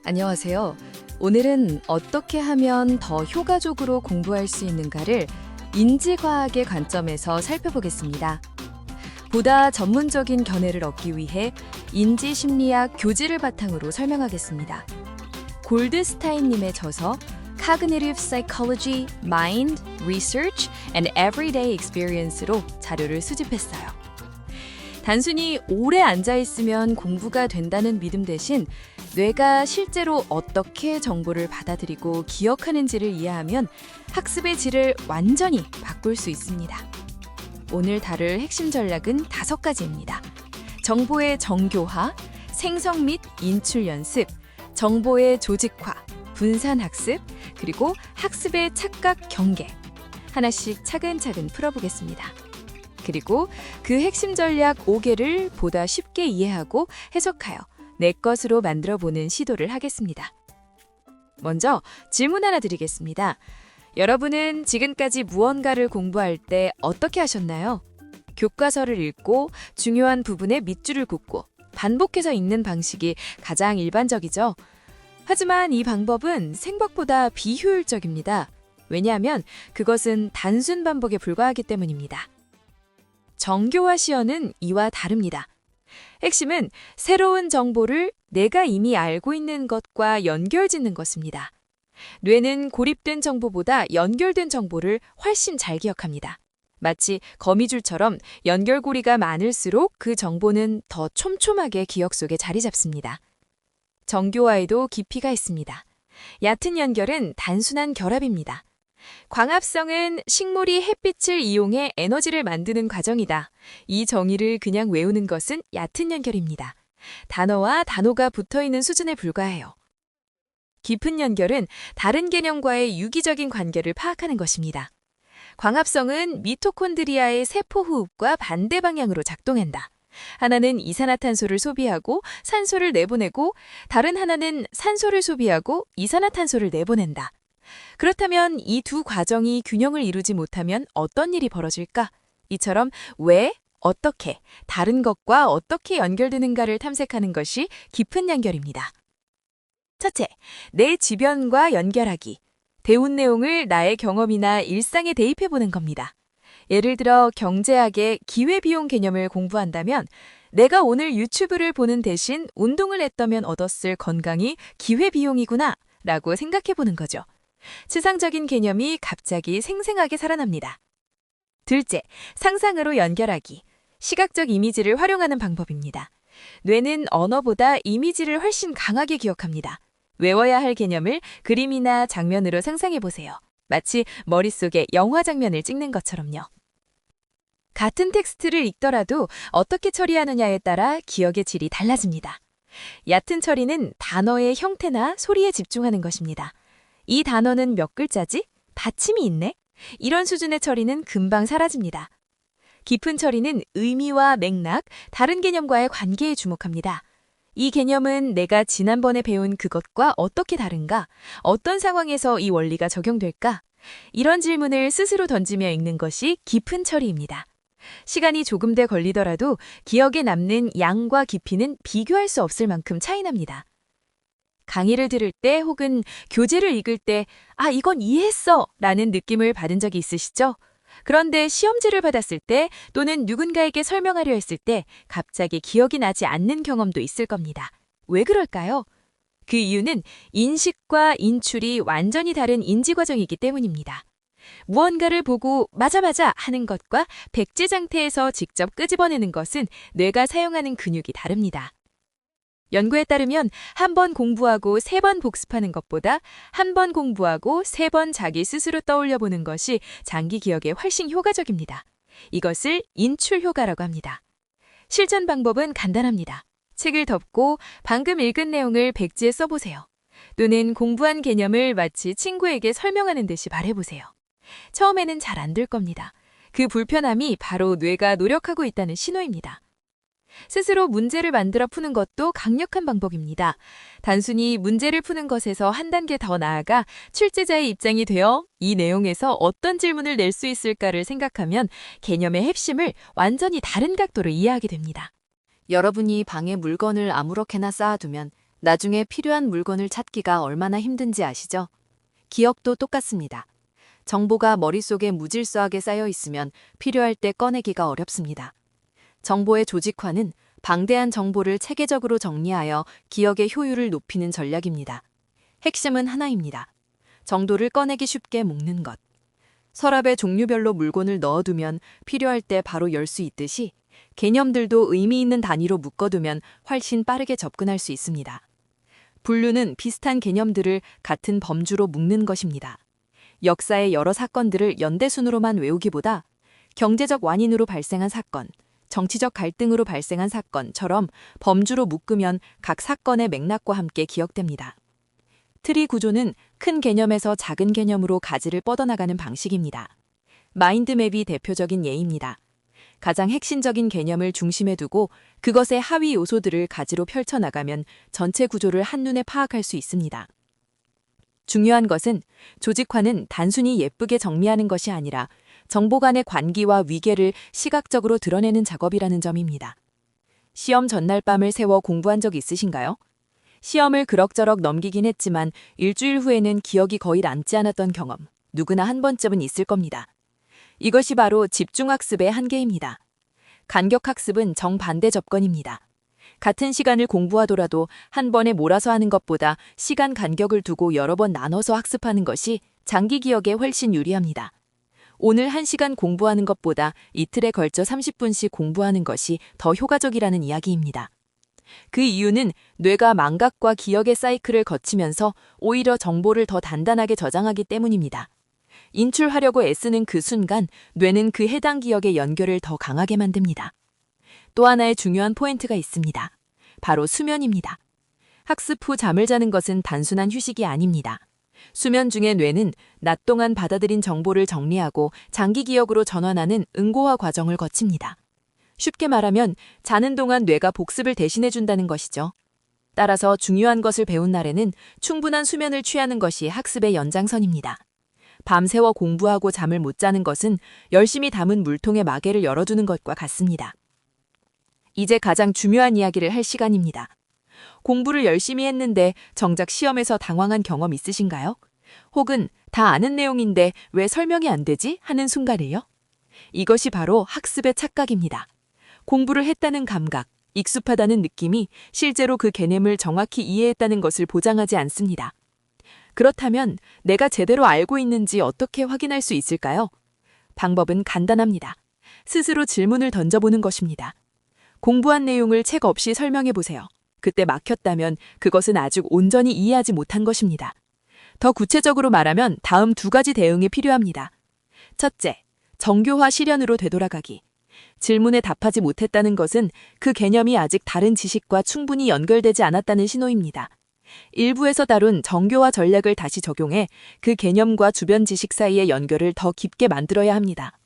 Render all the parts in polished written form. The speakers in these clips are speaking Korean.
안녕하세요. 오늘은 어떻게 하면 더 효과적으로 공부할 수 있는가를 인지과학의 관점에서 살펴보겠습니다. 보다 전문적인 견해를 얻기 위해 인지심리학 교지를 바탕으로 설명하겠습니다. 골드스타인님의 저서 Cognitive Psychology, Mind, Research and Everyday Experience로 자료를 수집했어요. 단순히 오래 앉아있으면 공부가 된다는 믿음 대신 뇌가 실제로 어떻게 정보를 받아들이고 기억하는지를 이해하면 학습의 질을 완전히 바꿀 수 있습니다. 오늘 다룰 핵심 전략은 5가지입니다. 정보의 정교화, 생성 및 인출 연습, 정보의 조직화, 분산 학습, 그리고 학습의 착각 경계. 하나씩 차근차근 풀어보겠습니다. 그리고 그 핵심 전략 5개를 보다 쉽게 이해하고 해석하여 내 것으로 만들어보는 시도를 하겠습니다. 먼저 질문 하나 드리겠습니다. 여러분은 지금까지 무언가를 공부할 때 어떻게 하셨나요? 교과서를 읽고 중요한 부분에 밑줄을 긋고 반복해서 읽는 방식이 가장 일반적이죠. 하지만 이 방법은 생각보다 비효율적입니다. 왜냐하면 그것은 단순 반복에 불과하기 때문입니다. 정교화 시연은 이와 다릅니다. 핵심은 새로운 정보를 내가 이미 알고 있는 것과 연결짓는 것입니다. 뇌는 고립된 정보보다 연결된 정보를 훨씬 잘 기억합니다. 마치 거미줄처럼 연결고리가 많을수록 그 정보는 더 촘촘하게 기억 속에 자리 잡습니다. 정교화에도 깊이가 있습니다. 얕은 연결은 단순한 결합입니다. 광합성은 식물이 햇빛을 이용해 에너지를 만드는 과정이다. 이 정의를 그냥 외우는 것은 얕은 연결입니다. 단어와 단어가 붙어있는 수준에 불과해요. 깊은 연결은 다른 개념과의 유기적인 관계를 파악하는 것입니다. 광합성은 미토콘드리아의 세포 호흡과 반대 방향으로 작동한다. 하나는 이산화탄소를 소비하고 산소를 내보내고 다른 하나는 산소를 소비하고 이산화탄소를 내보낸다. 그렇다면 이 두 과정이 균형을 이루지 못하면 어떤 일이 벌어질까? 이처럼 왜, 어떻게, 다른 것과 어떻게 연결되는가를 탐색하는 것이 깊은 연결입니다. 첫째, 내 주변과 연결하기. 배운 내용을 나의 경험이나 일상에 대입해보는 겁니다. 예를 들어 경제학의 기회비용 개념을 공부한다면 내가 오늘 유튜브를 보는 대신 운동을 했다면 얻었을 건강이 기회비용이구나 라고 생각해보는 거죠. 추상적인 개념이 갑자기 생생하게 살아납니다. 둘째, 상상으로 연결하기. 시각적 이미지를 활용하는 방법입니다. 뇌는 언어보다 이미지를 훨씬 강하게 기억합니다. 외워야 할 개념을 그림이나 장면으로 상상해보세요. 마치 머릿속에 영화 장면을 찍는 것처럼요. 같은 텍스트를 읽더라도 어떻게 처리하느냐에 따라 기억의 질이 달라집니다. 얕은 처리는 단어의 형태나 소리에 집중하는 것입니다. 이 단어는 몇 글자지? 받침이 있네? 이런 수준의 처리는 금방 사라집니다. 깊은 처리는 의미와 맥락, 다른 개념과의 관계에 주목합니다. 이 개념은 내가 지난번에 배운 그것과 어떻게 다른가? 어떤 상황에서 이 원리가 적용될까? 이런 질문을 스스로 던지며 읽는 것이 깊은 처리입니다. 시간이 조금 더 걸리더라도 기억에 남는 양과 깊이는 비교할 수 없을 만큼 차이납니다. 강의를 들을 때 혹은 교재를 읽을 때 이건 이해했어 라는 느낌을 받은 적이 있으시죠? 그런데 시험지를 받았을 때 또는 누군가에게 설명하려 했을 때 갑자기 기억이 나지 않는 경험도 있을 겁니다. 왜 그럴까요? 그 이유는 인식과 인출이 완전히 다른 인지 과정이기 때문입니다. 무언가를 보고 맞아 하는 것과 백지 상태에서 직접 끄집어내는 것은 뇌가 사용하는 근육이 다릅니다. 연구에 따르면 한 번 공부하고 3번 복습하는 것보다 한 번 공부하고 3번 자기 스스로 떠올려 보는 것이 장기 기억에 훨씬 효과적입니다. 이것을 인출 효과라고 합니다. 실전 방법은 간단합니다. 책을 덮고 방금 읽은 내용을 백지에 써보세요. 또는 공부한 개념을 마치 친구에게 설명하는 듯이 말해보세요. 처음에는 잘 안 될 겁니다. 그 불편함이 바로 뇌가 노력하고 있다는 신호입니다. 스스로 문제를 만들어 푸는 것도 강력한 방법입니다. 단순히 문제를 푸는 것에서 한 단계 더 나아가 출제자의 입장이 되어 이 내용에서 어떤 질문을 낼 수 있을까를 생각하면 개념의 핵심을 완전히 다른 각도로 이해하게 됩니다. 여러분이 방에 물건을 아무렇게나 쌓아두면 나중에 필요한 물건을 찾기가 얼마나 힘든지 아시죠? 기억도 똑같습니다. 정보가 머릿속에 무질서하게 쌓여 있으면 필요할 때 꺼내기가 어렵습니다. 정보의 조직화는 방대한 정보를 체계적으로 정리하여 기억의 효율을 높이는 전략입니다. 핵심은 하나입니다. 정도를 꺼내기 쉽게 묶는 것. 서랍에 종류별로 물건을 넣어두면 필요할 때 바로 열 수 있듯이 개념들도 의미 있는 단위로 묶어두면 훨씬 빠르게 접근할 수 있습니다. 분류는 비슷한 개념들을 같은 범주로 묶는 것입니다. 역사의 여러 사건들을 연대순으로만 외우기보다 경제적 완인으로 발생한 사건, 정치적 갈등으로 발생한 사건처럼 범주로 묶으면 각 사건의 맥락과 함께 기억됩니다. 트리 구조는 큰 개념에서 작은 개념으로 가지를 뻗어나가는 방식입니다. 마인드맵이 대표적인 예입니다. 가장 핵심적인 개념을 중심에 두고 그것의 하위 요소들을 가지로 펼쳐나가면 전체 구조를 한눈에 파악할 수 있습니다. 중요한 것은 조직화는 단순히 예쁘게 정리하는 것이 아니라 정보 간의 관계와 위계를 시각적으로 드러내는 작업이라는 점입니다. 시험 전날 밤을 새워 공부한 적 있으신가요? 시험을 그럭저럭 넘기긴 했지만 일주일 후에는 기억이 거의 남지 않았던 경험, 누구나 한 번쯤은 있을 겁니다. 이것이 바로 집중학습의 한계입니다. 간격학습은 정반대 접근입니다. 같은 시간을 공부하더라도 한 번에 몰아서 하는 것보다 시간 간격을 두고 여러 번 나눠서 학습하는 것이 장기 기억에 훨씬 유리합니다. 오늘 1시간 공부하는 것보다 이틀에 걸쳐 30분씩 공부하는 것이 더 효과적이라는 이야기입니다. 그 이유는 뇌가 망각과 기억의 사이클을 거치면서 오히려 정보를 더 단단하게 저장하기 때문입니다. 인출하려고 애쓰는 그 순간 뇌는 그 해당 기억의 연결을 더 강하게 만듭니다. 또 하나의 중요한 포인트가 있습니다. 바로 수면입니다. 학습 후 잠을 자는 것은 단순한 휴식이 아닙니다. 수면 중에 뇌는 낮 동안 받아들인 정보를 정리하고 장기 기억으로 전환하는 응고화 과정을 거칩니다. 쉽게 말하면 자는 동안 뇌가 복습을 대신해준다는 것이죠. 따라서 중요한 것을 배운 날에는 충분한 수면을 취하는 것이 학습의 연장선입니다. 밤새워 공부하고 잠을 못 자는 것은 열심히 담은 물통에 마개를 열어두는 것과 같습니다. 이제 가장 중요한 이야기를 할 시간입니다. 공부를 열심히 했는데 정작 시험에서 당황한 경험 있으신가요? 혹은 다 아는 내용인데 왜 설명이 안 되지? 하는 순간이요? 이것이 바로 학습의 착각입니다. 공부를 했다는 감각, 익숙하다는 느낌이 실제로 그 개념을 정확히 이해했다는 것을 보장하지 않습니다. 그렇다면 내가 제대로 알고 있는지 어떻게 확인할 수 있을까요? 방법은 간단합니다. 스스로 질문을 던져보는 것입니다. 공부한 내용을 책 없이 설명해 보세요. 그때 막혔다면 그것은 아직 온전히 이해하지 못한 것입니다. 더 구체적으로 말하면 다음 2가지 대응이 필요합니다. 첫째, 정교화 실현으로 되돌아가기. 질문에 답하지 못했다는 것은 그 개념이 아직 다른 지식과 충분히 연결되지 않았다는 신호입니다. 일부에서 다룬 정교화 전략을 다시 적용해 그 개념과 주변 지식 사이의 연결을 더 깊게 만들어야 합니다.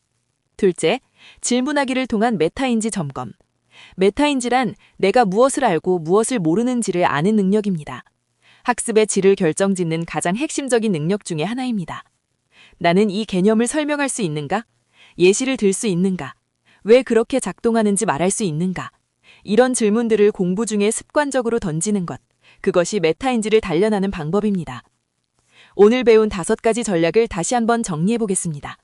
둘째, 질문하기를 통한 메타인지 점검. 메타인지란 내가 무엇을 알고 무엇을 모르는지를 아는 능력입니다. 학습의 질을 결정짓는 가장 핵심적인 능력 중에 하나입니다. 나는 이 개념을 설명할 수 있는가? 예시를 들 수 있는가? 왜 그렇게 작동하는지 말할 수 있는가? 이런 질문들을 공부 중에 습관적으로 던지는 것. 그것이 메타인지를 단련하는 방법입니다. 오늘 배운 5가지 전략을 다시 한번 정리해 보겠습니다.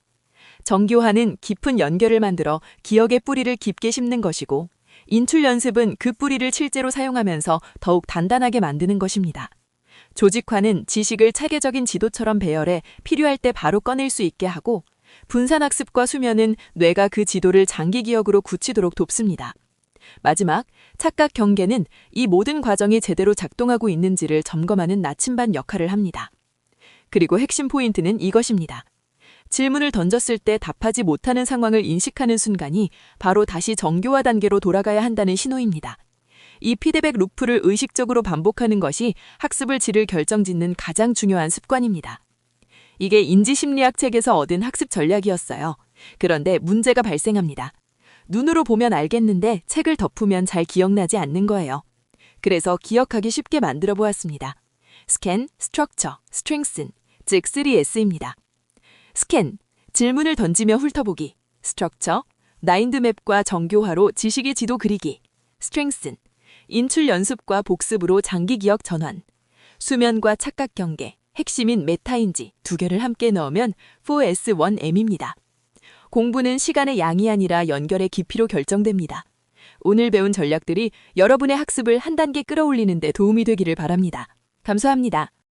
정교화는 깊은 연결을 만들어 기억의 뿌리를 깊게 심는 것이고, 인출 연습은 그 뿌리를 실제로 사용하면서 더욱 단단하게 만드는 것입니다. 조직화는 지식을 체계적인 지도처럼 배열해 필요할 때 바로 꺼낼 수 있게 하고, 분산학습과 수면은 뇌가 그 지도를 장기 기억으로 굳히도록 돕습니다. 마지막, 착각 경계는 이 모든 과정이 제대로 작동하고 있는지를 점검하는 나침반 역할을 합니다. 그리고 핵심 포인트는 이것입니다. 질문을 던졌을 때 답하지 못하는 상황을 인식하는 순간이 바로 다시 정교화 단계로 돌아가야 한다는 신호입니다. 이 피드백 루프를 의식적으로 반복하는 것이 학습의 질을 결정짓는 가장 중요한 습관입니다. 이게 인지심리학 책에서 얻은 학습 전략이었어요. 그런데 문제가 발생합니다. 눈으로 보면 알겠는데 책을 덮으면 잘 기억나지 않는 거예요. 그래서 기억하기 쉽게 만들어 보았습니다. 스캔, 스트럭처, 스트렝슨, 즉 3S입니다. 스캔, 질문을 던지며 훑어보기. 스트럭처, 마인드맵과 정교화로 지식의 지도 그리기. 스트렝슨, 인출 연습과 복습으로 장기 기억 전환, 수면과 착각 경계, 핵심인 메타인지 두 개를 함께 넣으면 4S1M입니다. 공부는 시간의 양이 아니라 연결의 깊이로 결정됩니다. 오늘 배운 전략들이 여러분의 학습을 한 단계 끌어올리는 데 도움이 되기를 바랍니다. 감사합니다.